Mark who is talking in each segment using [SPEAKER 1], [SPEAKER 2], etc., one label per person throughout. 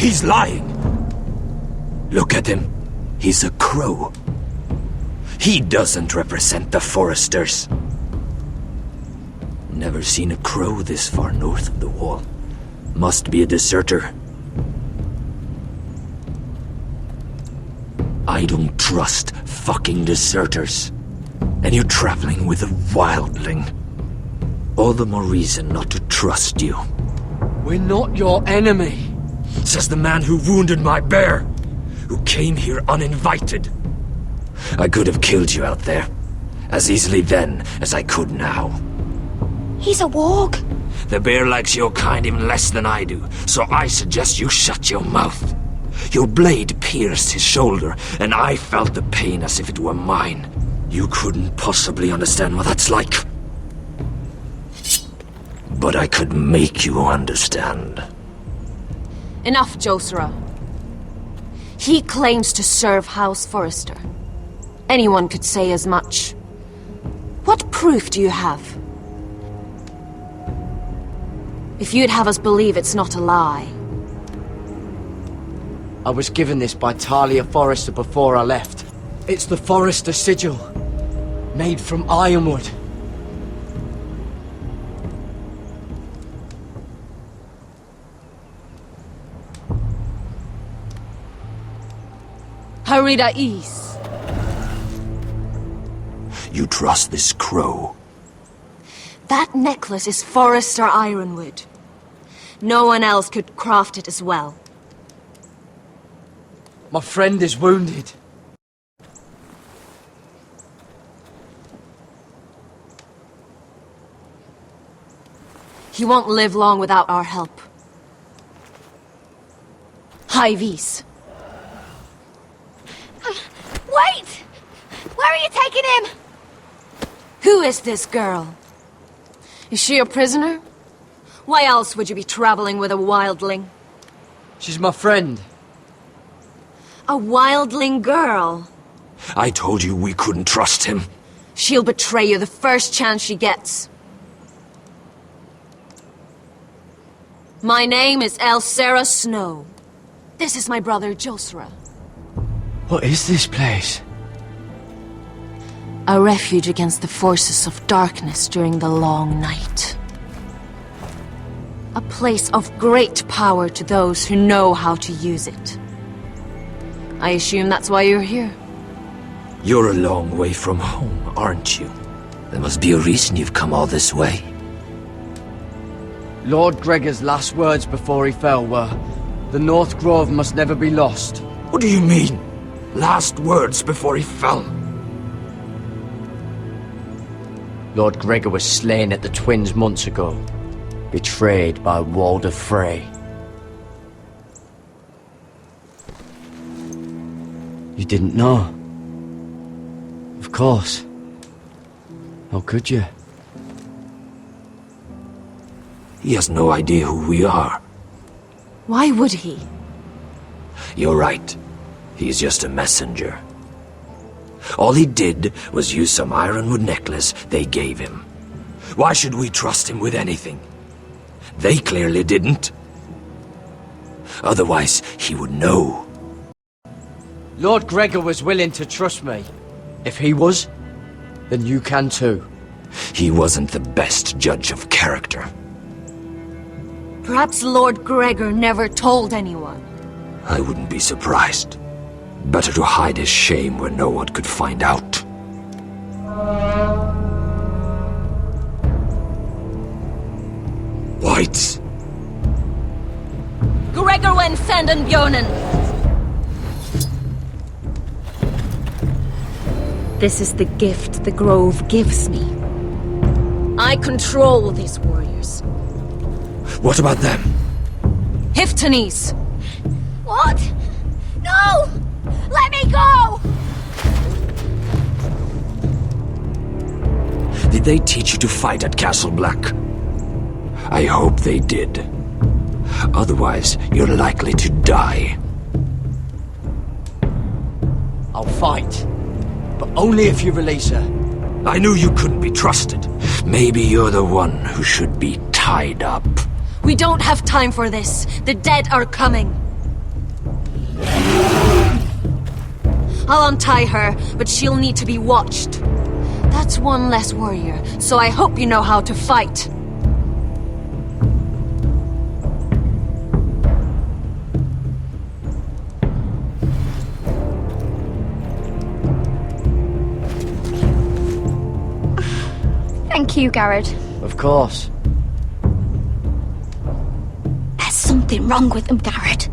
[SPEAKER 1] He's lying! Look at him. He's a crow. He doesn't represent the Foresters. Never seen a crow this far north of the wall. Must be a deserter. I don't trust fucking deserters. And you're traveling with a wildling. All the more reason not to trust you.
[SPEAKER 2] We're not your enemy.
[SPEAKER 1] Says the man who wounded my bear, who came here uninvited. I could have killed you out there, as easily then as I could now.
[SPEAKER 3] He's a warg.
[SPEAKER 1] The bear likes your kind even less than I do, so I suggest you shut your mouth. Your blade pierced his shoulder, and I felt the pain as if it were mine. You couldn't possibly understand what that's like. But I could make you understand.
[SPEAKER 3] Enough, Josera. He claims to serve House Forrester. Anyone could say as much. What proof do you have? If you'd have us believe it's not a lie.
[SPEAKER 2] I was given this by Talia Forrester before I left. It's the Forrester sigil, made from ironwood.
[SPEAKER 3] Harida East.
[SPEAKER 1] You trust this crow?
[SPEAKER 3] That necklace is Forrester ironwood. No one else could craft it as well.
[SPEAKER 2] My friend is wounded.
[SPEAKER 3] He won't live long without our help. High Vis.
[SPEAKER 4] Wait! Where are you taking him?
[SPEAKER 3] Who is this girl? Is she a prisoner? Why else would you be traveling with a wildling?
[SPEAKER 2] She's my friend.
[SPEAKER 3] A wildling girl?
[SPEAKER 1] I told you we couldn't trust him.
[SPEAKER 3] She'll betray you the first chance she gets. My name is Elsera Snow. This is my brother Josera.
[SPEAKER 2] What is this place?
[SPEAKER 3] A refuge against the forces of darkness during the long night. A place of great power to those who know how to use it. I assume that's why you're here.
[SPEAKER 1] You're a long way from home, aren't you? There must be a reason you've come all this way.
[SPEAKER 2] Lord Gregor's last words before he fell were, "The North Grove must never be lost."
[SPEAKER 1] What do you mean? Last words before he fell?
[SPEAKER 2] Lord Gregor was slain at the Twins months ago, betrayed by Walder Frey. You didn't know? Of course. How could you?
[SPEAKER 1] He has no idea who we are.
[SPEAKER 3] Why would he?
[SPEAKER 1] You're right. He's just a messenger. All he did was use some ironwood necklace they gave him. Why should we trust him with anything? They clearly didn't. Otherwise, he would know.
[SPEAKER 2] Lord Gregor was willing to trust me. If he was, then you can too.
[SPEAKER 1] He wasn't the best judge of character.
[SPEAKER 3] Perhaps Lord Gregor never told anyone.
[SPEAKER 1] I wouldn't be surprised. Better to hide his shame where no one could find out. Whites!
[SPEAKER 3] Gregor wen senden Björnen! This is the gift the Grove gives me. I control these warriors.
[SPEAKER 1] What about them?
[SPEAKER 3] Hiftanes!
[SPEAKER 4] What? No! Let me go!
[SPEAKER 1] Did they teach you to fight at Castle Black? I hope they did. Otherwise, you're likely to die.
[SPEAKER 2] I'll fight. But only if you release her.
[SPEAKER 1] I knew you couldn't be trusted. Maybe you're the one who should be tied up.
[SPEAKER 3] We don't have time for this. The dead are coming. I'll untie her, but she'll need to be watched. That's one less warrior, so I hope you know how to fight.
[SPEAKER 4] Thank you, Garrett.
[SPEAKER 2] Of course.
[SPEAKER 4] There's something wrong with them, Garrett.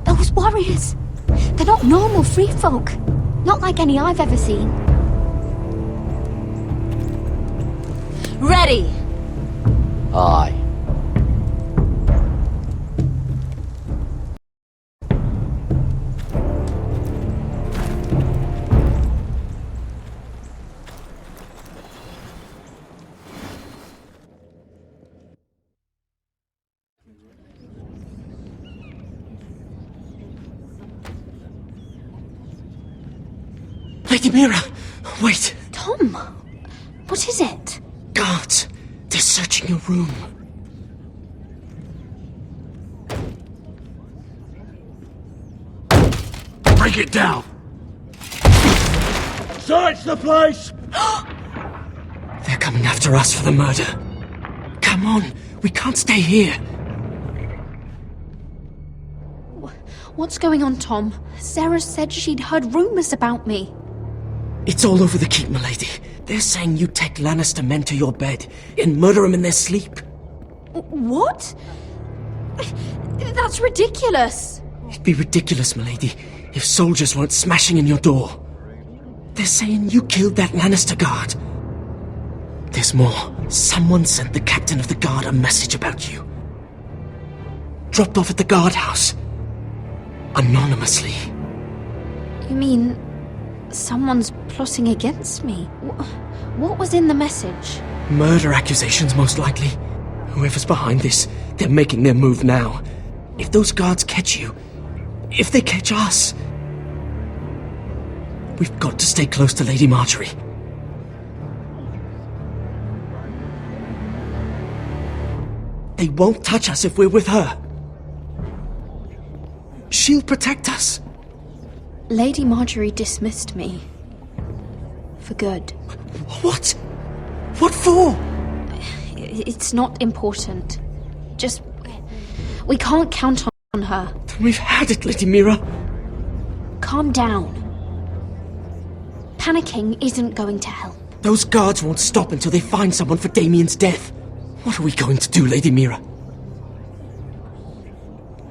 [SPEAKER 4] Those warriors. They're not normal free folk. Not like any I've ever seen.
[SPEAKER 3] Ready!
[SPEAKER 2] Aye. Lady Mira! Wait!
[SPEAKER 4] Tom! What is it?
[SPEAKER 2] Guards! They're searching your room.
[SPEAKER 1] Break it down! Search the place!
[SPEAKER 2] They're coming after us for the murder. Come on, we can't stay here.
[SPEAKER 4] What's going on, Tom? Sarah said she'd heard rumors about me.
[SPEAKER 2] It's all over the keep, milady. They're saying you take Lannister men to your bed and murder them in their sleep.
[SPEAKER 4] What? That's ridiculous.
[SPEAKER 2] It'd be ridiculous, milady, if soldiers weren't smashing in your door. They're saying you killed that Lannister guard. There's more. Someone sent the captain of the guard a message about you. Dropped off at the guardhouse. Anonymously.
[SPEAKER 4] You mean someone's plotting against me? What was in the message?
[SPEAKER 2] Murder accusations, most likely. Whoever's behind this, they're making their move now. If those guards catch you, if they catch us, we've got to stay close to Lady Marjorie. They won't touch us if we're with her. She'll protect us.
[SPEAKER 4] Lady Marjorie dismissed me. For good.
[SPEAKER 2] What? What for?
[SPEAKER 4] It's not important. Just... we can't count on her.
[SPEAKER 2] Then we've had it, Lady Mira.
[SPEAKER 4] Calm down. Panicking isn't going to help.
[SPEAKER 2] Those guards won't stop until they find someone for Damien's death. What are we going to do, Lady Mira?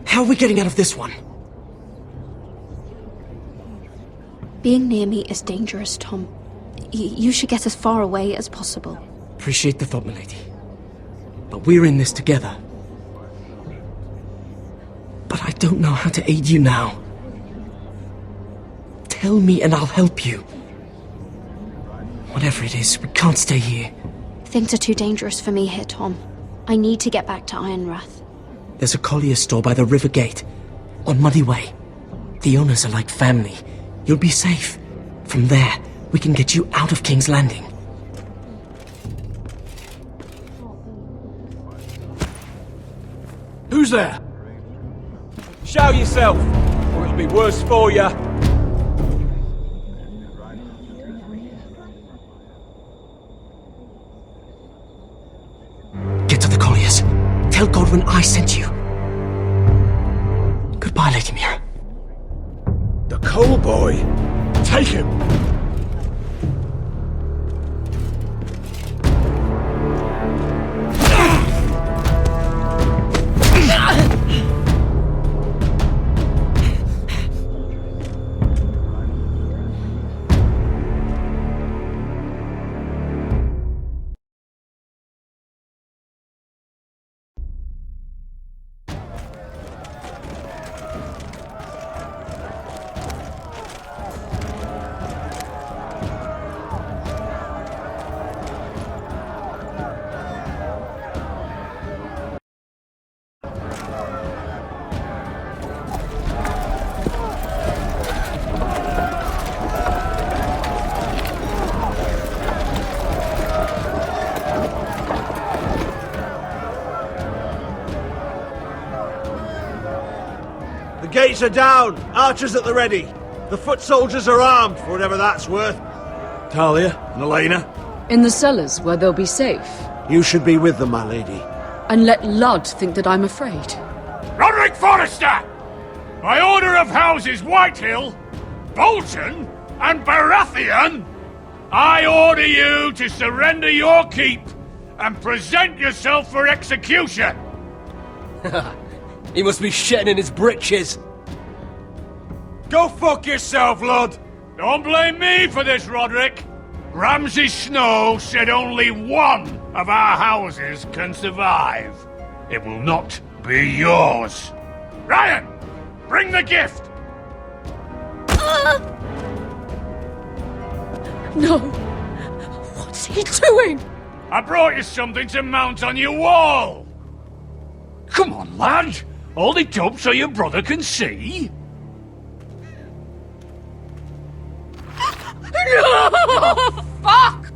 [SPEAKER 2] How are we getting out of this one?
[SPEAKER 4] Being near me is dangerous, Tom. You should get as far away as possible.
[SPEAKER 2] Appreciate the thought, milady. But we're in this together. But I don't know how to aid you now. Tell me and I'll help you. Whatever it is, we can't stay here.
[SPEAKER 4] Things are too dangerous for me here, Tom. I need to get back to Ironrath.
[SPEAKER 2] There's a collier store by the river gate, on Muddy Way. The owners are like family. You'll be safe. From there, we can get you out of King's Landing.
[SPEAKER 5] Who's there? Show yourself, or it'll be worse for you.
[SPEAKER 2] Get to the colliers. Tell Godwin I sent you. Goodbye, Lady Mira.
[SPEAKER 1] The coal boy? Take him!
[SPEAKER 6] The gates are down. Archers at the ready. The foot soldiers are armed, for whatever that's worth. Talia and Elena,
[SPEAKER 7] In the cellars, where they'll be safe.
[SPEAKER 6] you should be with them, my lady.
[SPEAKER 7] And let Ludd think that I'm afraid.
[SPEAKER 8] Roderick Forrester! By order of Houses Whitehill, Bolton, and Baratheon, I order you to surrender your keep and present yourself for execution!
[SPEAKER 2] He must be shitting in his britches.
[SPEAKER 8] Go fuck yourself, Lud! Don't blame me for this, Roderick! Ramsay Snow said only one of our houses can survive. It will not be yours. Ryan, bring the gift!
[SPEAKER 7] No! What's he doing?
[SPEAKER 8] I brought you something to mount on your wall! Come on, lad! Hold it up so your brother can see.
[SPEAKER 7] Fuck!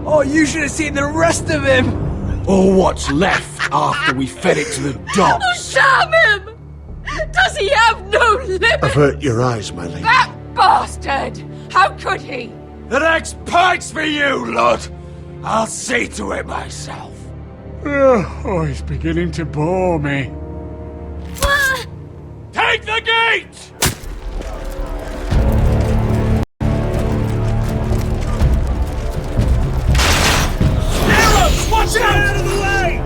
[SPEAKER 2] Oh, you should have seen the rest of him!
[SPEAKER 5] Or what's left after we fed it to the dogs.
[SPEAKER 7] Damn him! Does he have no limit?
[SPEAKER 6] Avert your eyes, my lady.
[SPEAKER 7] That bastard! How could he?
[SPEAKER 5] The next pike's for you, Lud! I'll see to it myself.
[SPEAKER 8] Oh, it's beginning to bore me. Take the gate!
[SPEAKER 5] Arrows! Watch out of the way!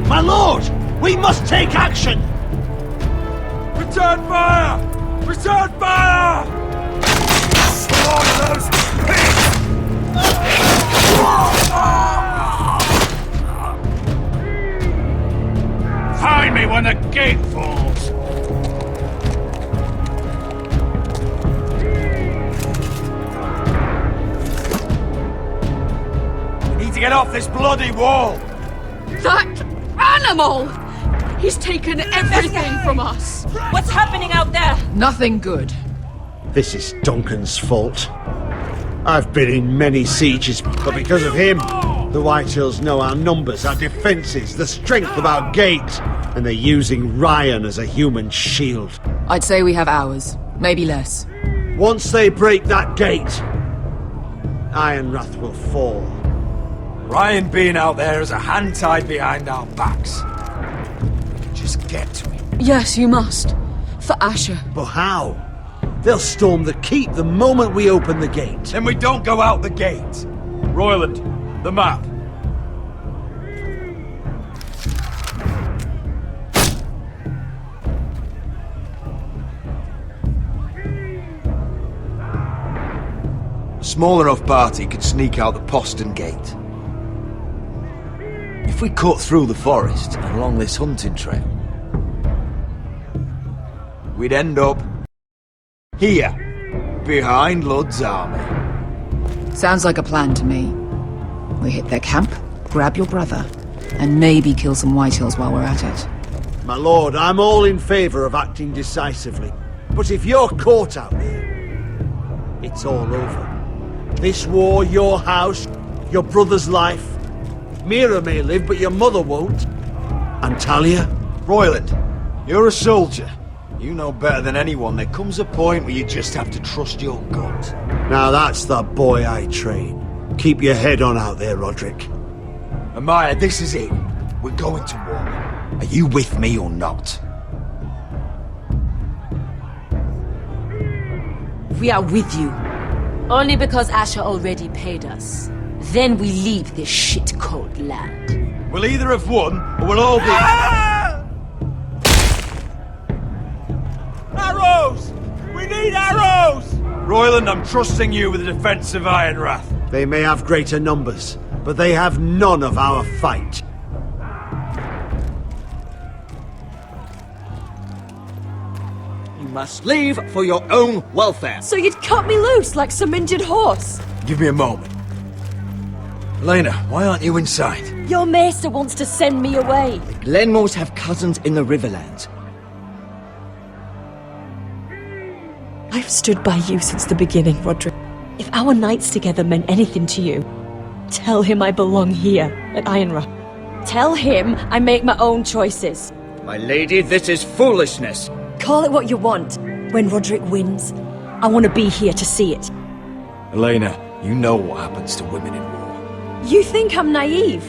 [SPEAKER 6] My lord! We must take action!
[SPEAKER 5] Return fire! Return fire! Slaughter those pigs!
[SPEAKER 8] Find me when the gate falls!
[SPEAKER 5] We need to get off this bloody wall!
[SPEAKER 7] That animal! He's taken everything from us!
[SPEAKER 9] What's happening out there?
[SPEAKER 7] Nothing good.
[SPEAKER 6] This is Duncan's fault. I've been in many sieges, but because of him, the Whitehills know our numbers, our defences, the strength of our gate, and they're using Ryan as a human shield.
[SPEAKER 7] I'd say we have hours, maybe less.
[SPEAKER 6] Once they break that gate, Ironrath will fall.
[SPEAKER 5] Ryan being out there is a hand tied behind our backs. We can just get to him.
[SPEAKER 7] Yes, you must. For Asher.
[SPEAKER 6] But how? They'll storm the keep the moment we open the gate.
[SPEAKER 5] Then we don't go out the gate. Royland, the map. A small enough party could sneak out the postern gate. If we cut through the forest and along this hunting trail, we'd end up here, behind Lud's army.
[SPEAKER 10] Sounds like a plan to me. We hit their camp, grab your brother, and maybe kill some Whitehills while we're at it.
[SPEAKER 6] My lord, I'm all in favour of acting decisively. But if you're caught out here, it's all over. This war, your house, your brother's life. Mira may live, but your mother won't. And Talia?
[SPEAKER 5] Royland, you're a soldier. You know better than anyone there comes a point where you just have to trust your gut.
[SPEAKER 6] Now that's the boy I train. Keep your head on out there, Roderick.
[SPEAKER 5] Amaya, this is it. We're going to war. Are you with me or not?
[SPEAKER 9] We are with you.
[SPEAKER 3] Only because Asher already paid us. Then we leave this shit-cold land.
[SPEAKER 5] We'll either have won, or we'll all be... Arrows! We need arrows! Royland, I'm trusting you with the defense of Ironrath.
[SPEAKER 6] They may have greater numbers, but they have none of our fight.
[SPEAKER 2] You must leave for your own welfare.
[SPEAKER 9] So you'd cut me loose like some injured horse?
[SPEAKER 5] Give me a moment. Elena, why aren't you inside?
[SPEAKER 7] Your maester wants to send me away.
[SPEAKER 11] Glenmores have cousins in the Riverlands.
[SPEAKER 7] I've stood by you since the beginning, Roderick. If our nights together meant anything to you, tell him I belong here at Ironra. Tell him I make my own choices.
[SPEAKER 11] My lady, this is foolishness.
[SPEAKER 7] Call it what you want. When Roderick wins, I want to be here to see it.
[SPEAKER 5] Elena, you know what happens to women in war.
[SPEAKER 7] You think I'm naive?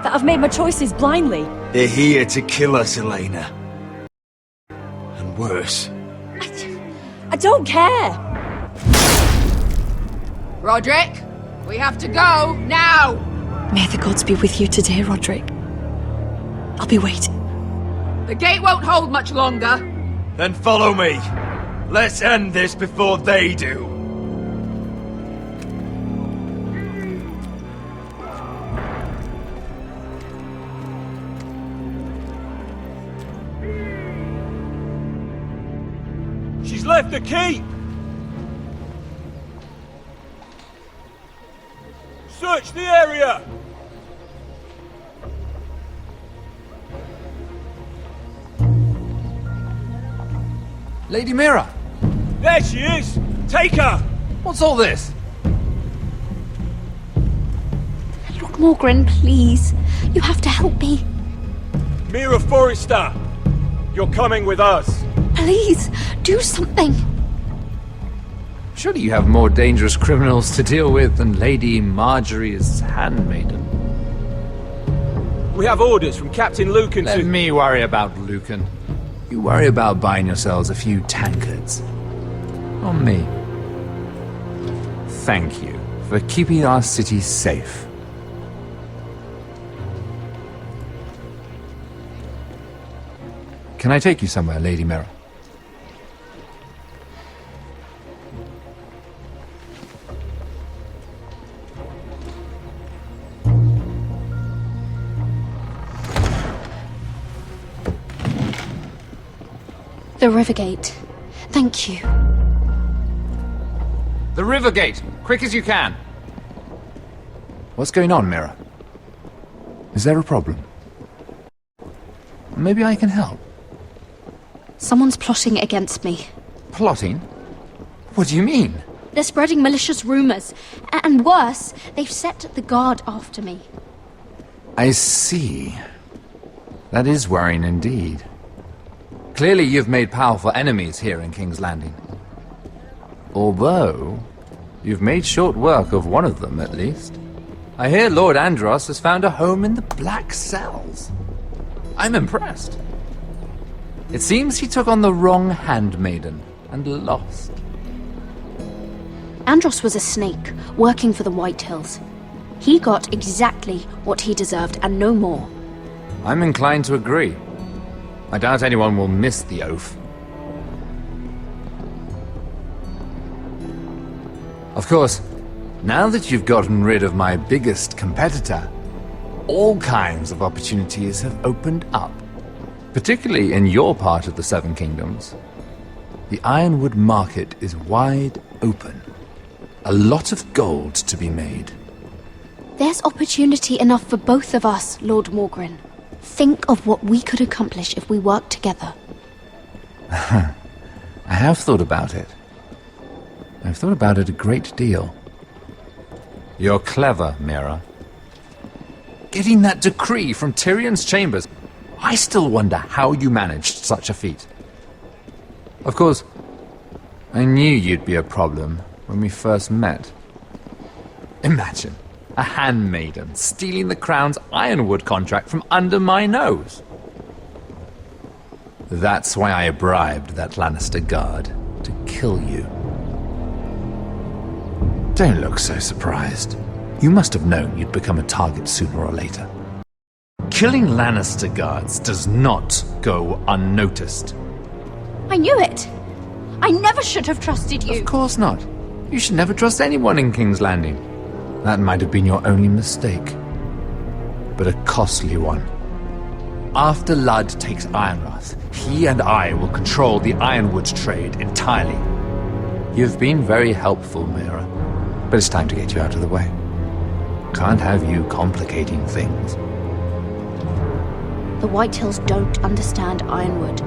[SPEAKER 7] That I've made my choices blindly?
[SPEAKER 5] They're here to kill us, Elena. And worse.
[SPEAKER 7] I don't care.
[SPEAKER 10] Roderick, we have to go now.
[SPEAKER 7] May the gods be with you today, Roderick. I'll be waiting.
[SPEAKER 10] The gate won't hold much longer.
[SPEAKER 5] Then follow me. Let's end this before they do.
[SPEAKER 8] She's left the keep! Search the area!
[SPEAKER 12] Lady Mira!
[SPEAKER 8] There she is! Take her!
[SPEAKER 12] What's all this?
[SPEAKER 4] Lord Morgren, please. You have to help me.
[SPEAKER 8] Mira Forrester! You're coming with us!
[SPEAKER 4] Please, do something.
[SPEAKER 12] Surely you have more dangerous criminals to deal with than Lady Marjorie's handmaiden.
[SPEAKER 8] We have orders from Captain Lucan
[SPEAKER 12] Let me worry about Lucan. You worry about buying yourselves a few tankards. On me. Thank you for keeping our city safe. Can I take you somewhere, Lady Mira?
[SPEAKER 4] The Rivergate. Thank you.
[SPEAKER 12] The Rivergate! Quick as you can! What's going on, Mira? Is there a problem? Maybe I can help.
[SPEAKER 4] Someone's plotting against me.
[SPEAKER 12] Plotting? What do you mean?
[SPEAKER 4] They're spreading malicious rumors. And worse, they've set the guard after me.
[SPEAKER 12] I see. That is worrying indeed. Clearly you've made powerful enemies here in King's Landing. Although, you've made short work of one of them, at least. I hear Lord Andros has found a home in the Black Cells. I'm impressed. It seems he took on the wrong handmaiden and lost.
[SPEAKER 4] Andros was a snake, working for the White Hills. He got exactly what he deserved and no more.
[SPEAKER 12] I'm inclined to agree. I doubt anyone will miss the oath. Of course, now that you've gotten rid of my biggest competitor, all kinds of opportunities have opened up. Particularly in your part of the Seven Kingdoms. The Ironwood market is wide open. A lot of gold to be made.
[SPEAKER 4] There's opportunity enough for both of us, Lord Morgren. Think of what we could accomplish if we worked together.
[SPEAKER 12] I have thought about it. I've thought about it a great deal. You're clever, Mira. Getting that decree from Tyrion's chambers, I still wonder how you managed such a feat. Of course, I knew you'd be a problem when we first met. Imagine a handmaiden stealing the Crown's Ironwood contract from under my nose. That's why I bribed that Lannister guard to kill you. Don't look so surprised. You must have known you'd become a target sooner or later. Killing Lannister guards does not go unnoticed.
[SPEAKER 4] I knew it. I never should have trusted you.
[SPEAKER 12] Of course not. You should never trust anyone in King's Landing. That might have been your only mistake. But a costly one. After Ludd takes Ironrath, he and I will control the Ironwood trade entirely. You've been very helpful, Mira. But it's time to get you out of the way. Can't have you complicating things.
[SPEAKER 4] The Whitehills don't understand Ironwood.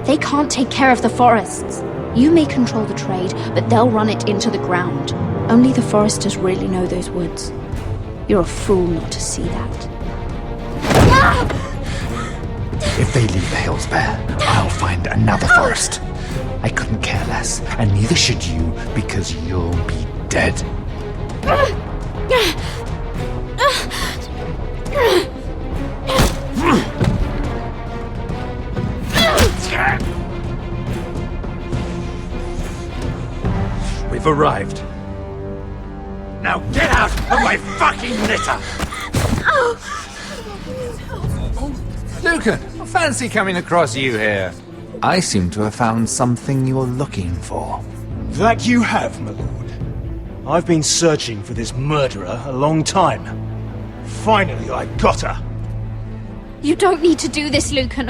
[SPEAKER 4] They can't take care of the forests. You may control the trade, but they'll run it into the ground. Only the foresters really know those woods. You're a fool not to see that.
[SPEAKER 12] If they leave the hills bare, I'll find another forest. I couldn't care less, and neither should you, because you'll be dead.
[SPEAKER 5] We've arrived. Now get out of my fucking litter!
[SPEAKER 12] Lucan, I fancy coming across you here. I seem to have found something you're looking for.
[SPEAKER 5] That you have, my lord. I've been searching for this murderer a long time. Finally, I got her.
[SPEAKER 4] You don't need to do this, Lucan.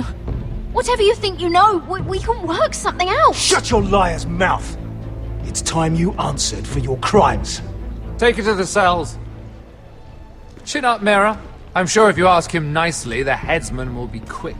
[SPEAKER 4] Whatever you think you know, we can work something out.
[SPEAKER 5] Shut your liar's mouth! It's time you answered for your crimes.
[SPEAKER 12] Take her to the cells. Chin up, Mira. I'm sure if you ask him nicely, the headsman will be quick.